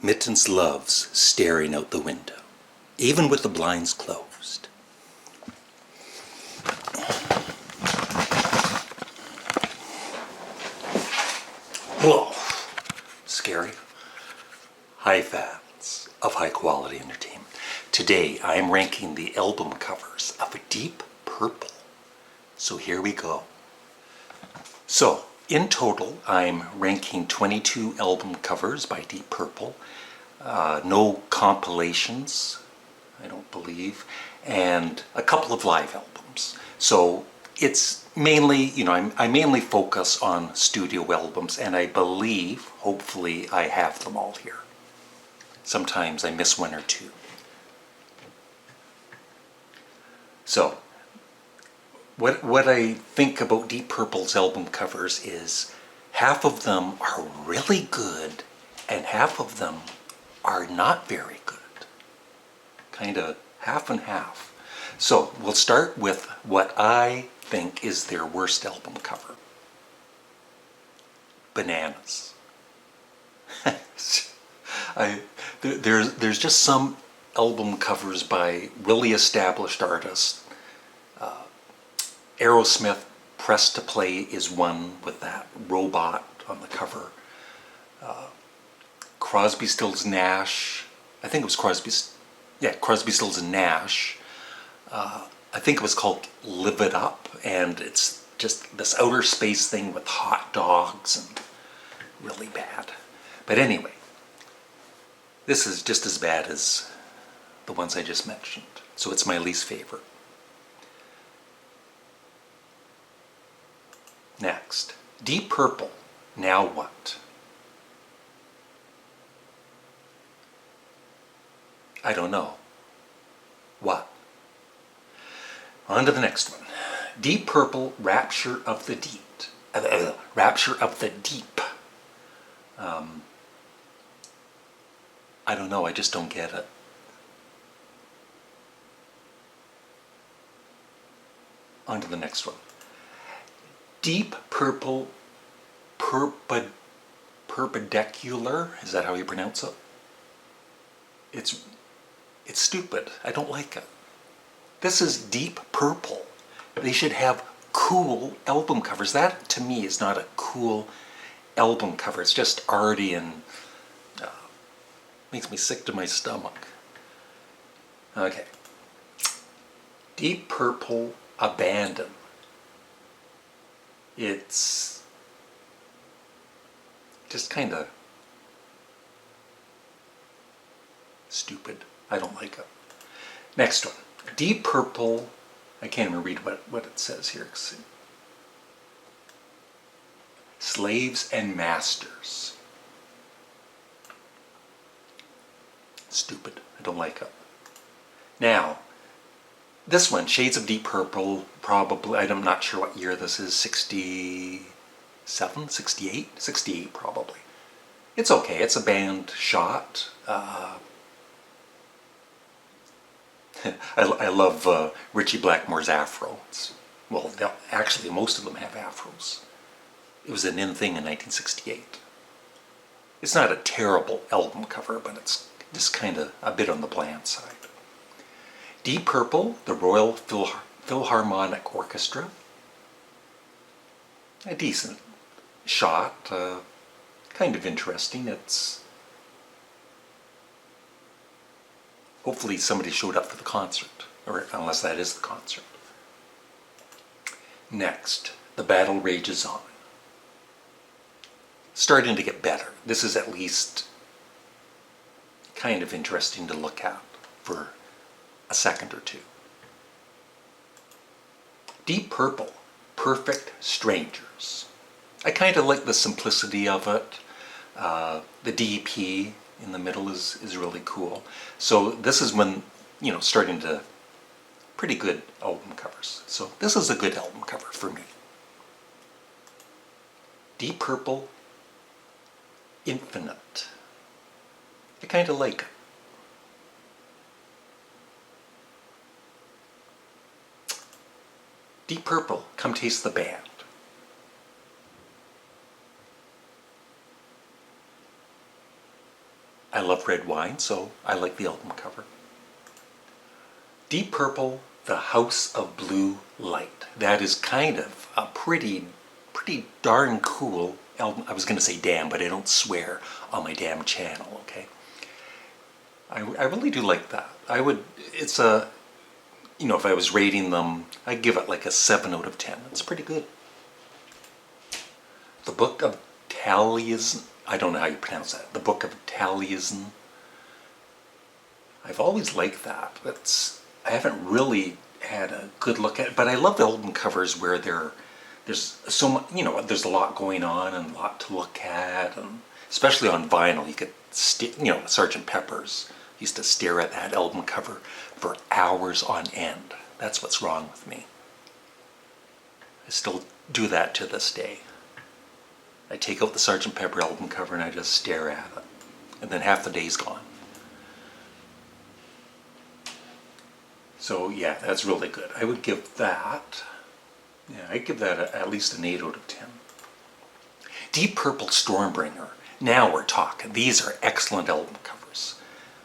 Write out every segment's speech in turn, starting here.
Mittens loves staring out the window, even with the blinds closed. Whoa, scary. Hi fans of high quality entertainment. Today I am ranking the album covers of Deep Purple. So here we go. So in total I'm ranking 22 album covers by Deep Purple. No compilations, I don't believe, and a couple of live albums. So it's mainly, I mainly focus on studio albums, and I believe, hopefully, I have them all here. Sometimes I miss one or two. So, what I think about Deep Purple's album covers is half of them are really good, and half of them are not very good. Kind of half and half. So we'll start with what I think is their worst album cover. Bananas. There's just some album covers by really established artists. Aerosmith Press to Play is one with that robot on the cover. Crosby, Stills, Nash. I think it was Crosby, Stills and Nash. I think it was called Live It Up, and it's just this outer space thing with hot dogs and really bad. But anyway, this is just as bad as the ones I just mentioned, so it's my least favorite. Next, Deep Purple, Now What? I don't know. What? On to the next one. Deep Purple, Rapture of the Deep. Rapture of the Deep. I don't know, I just don't get it. On to the next one. Deep Purple, Perpendicular. Is that how you pronounce it? It's stupid. I don't like it. This is Deep Purple. They should have cool album covers. That, to me, is not a cool album cover. It's just arty and makes me sick to my stomach. Okay. Deep Purple, Abandon. It's just kind of stupid. I don't like it. Next one. Deep Purple. I can't even read what it says here. Slaves and Masters. Stupid. I don't like it. Now, this one, Shades of Deep Purple, probably, I'm not sure what year this is, 67, 68? 68 probably. It's okay. It's a band shot. I love Richie Blackmore's afro. Actually, most of them have afros. It was an in thing in 1968. It's not a terrible album cover, but it's just kind of a bit on the bland side. Deep Purple, the Royal Philharmonic Orchestra. A decent shot. Kind of interesting. It's hopefully somebody showed up for the concert, or unless that is the concert. Next, The Battle Rages On. Starting to get better. This is at least kind of interesting to look at for a second or two. Deep Purple, Perfect Strangers. I kind of like the simplicity of it. The DP in the middle is really cool. So this is when, starting to pretty good album covers. So this is a good album cover for me. Deep Purple, Infinite. I kind of like it. Deep Purple, Come Taste the Band. I love red wine, so I like the album cover. Deep Purple, The House of Blue Light. That is kind of a pretty darn cool album. I was going to say damn, but I don't swear on my damn channel, okay? I really do like that. It's a, if I was rating them, I'd give it like a 7 out of 10. It's pretty good. The Book of Taliesin, I don't know how you pronounce that. The Book of Taliesin. I've always liked that. I haven't really had a good look at it, but I love the album covers where there's so much, there's a lot going on and a lot to look at, and especially on vinyl, you could, Sgt. Pepper's used to stare at that album cover for hours on end. That's what's wrong with me. I still do that to this day. I take out the Sgt. Pepper album cover and I just stare at it, and then half the day's gone. So yeah, that's really good. I would give that, I'd give that at least an 8 out of 10. Deep Purple Stormbringer. Now we're talking. These are excellent album covers.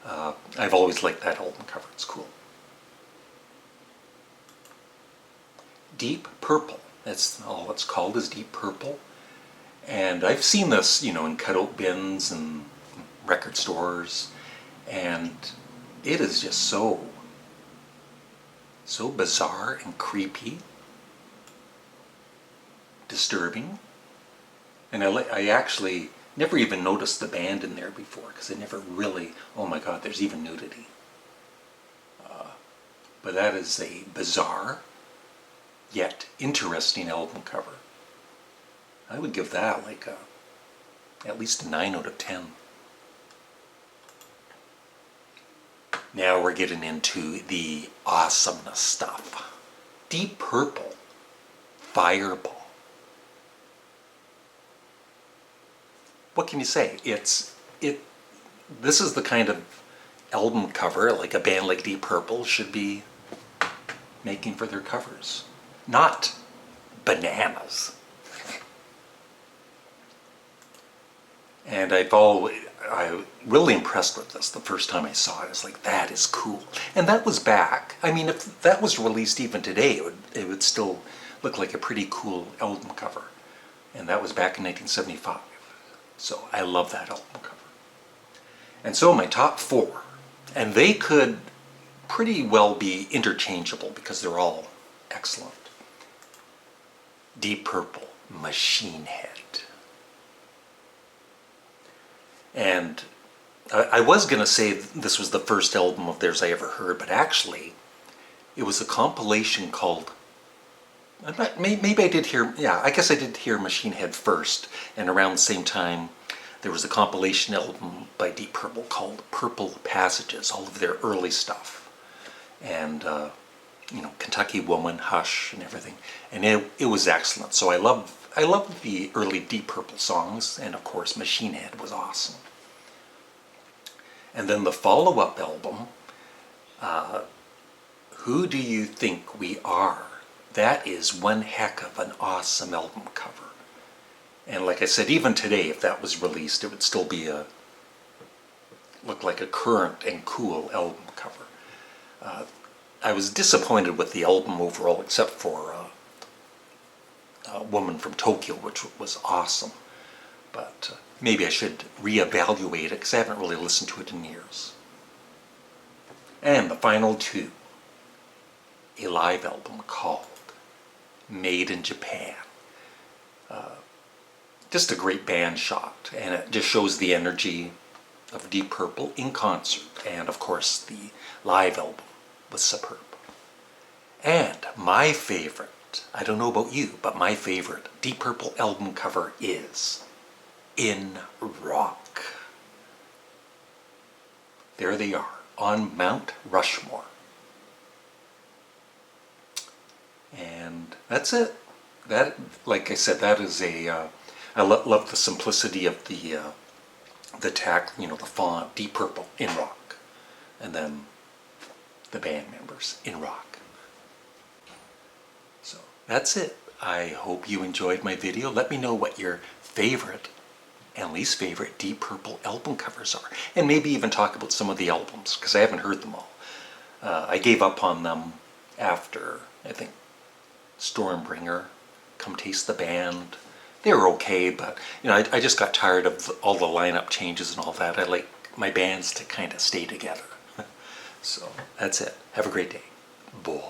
I've always liked that album cover. It's cool. Deep Purple. That's all it's called, is Deep Purple. And I've seen this, in cutout bins and record stores, and it is just so bizarre and creepy, disturbing. And I actually never even noticed the band in there before, because I never really, oh my god, there's even nudity. But that is a bizarre yet interesting album cover. I would give that like at least a 9 out of 10. Now we're getting into the awesomeness stuff. Deep Purple, Fireball. What can you say? This is the kind of album cover like a band like Deep Purple should be making for their covers. Not bananas. And I'm really impressed with this the first time I saw it. It's like, that is cool. And that was back. I mean, if that was released even today, it would still look like a pretty cool album cover. And that was back in 1975. So I love that album cover. And so my top 4, and they could pretty well be interchangeable because they're all excellent. Deep Purple, Machine Head. And I was going to say this was the first album of theirs I ever heard, but actually it was a compilation called, maybe I did hear, I guess I did hear Machine Head first, and around the same time there was a compilation album by Deep Purple called Purple Passages, all of their early stuff. And, Kentucky Woman, Hush, and everything. And it was excellent. So I love the early Deep Purple songs, and of course Machine Head was awesome. And then the follow-up album, Who Do You Think We Are? That is one heck of an awesome album cover. And like I said, even today, if that was released, it would still be look like a current and cool album cover. I was disappointed with the album overall, except for Woman from Tokyo, which was awesome. But maybe I should reevaluate it, because I haven't really listened to it in years. And the final 2, a live album called Made in Japan. Just a great band shot, and it just shows the energy of Deep Purple in concert. And of course the live album was superb. And my favorite, I don't know about you, but my favorite Deep Purple album cover is In Rock. There they are on Mount Rushmore. And that's it. That, like I said, that is I love the simplicity of the tack, the font, Deep Purple, In Rock. And then the band members, In Rock. So that's it. I hope you enjoyed my video. Let me know what your favorite and least favorite Deep Purple album covers are. And maybe even talk about some of the albums, because I haven't heard them all. I gave up on them after, I think, Stormbringer, Come Taste the Band. They were okay, but I just got tired of all the lineup changes and all that. I like my bands to kind of stay together. So that's it. Have a great day. Bye.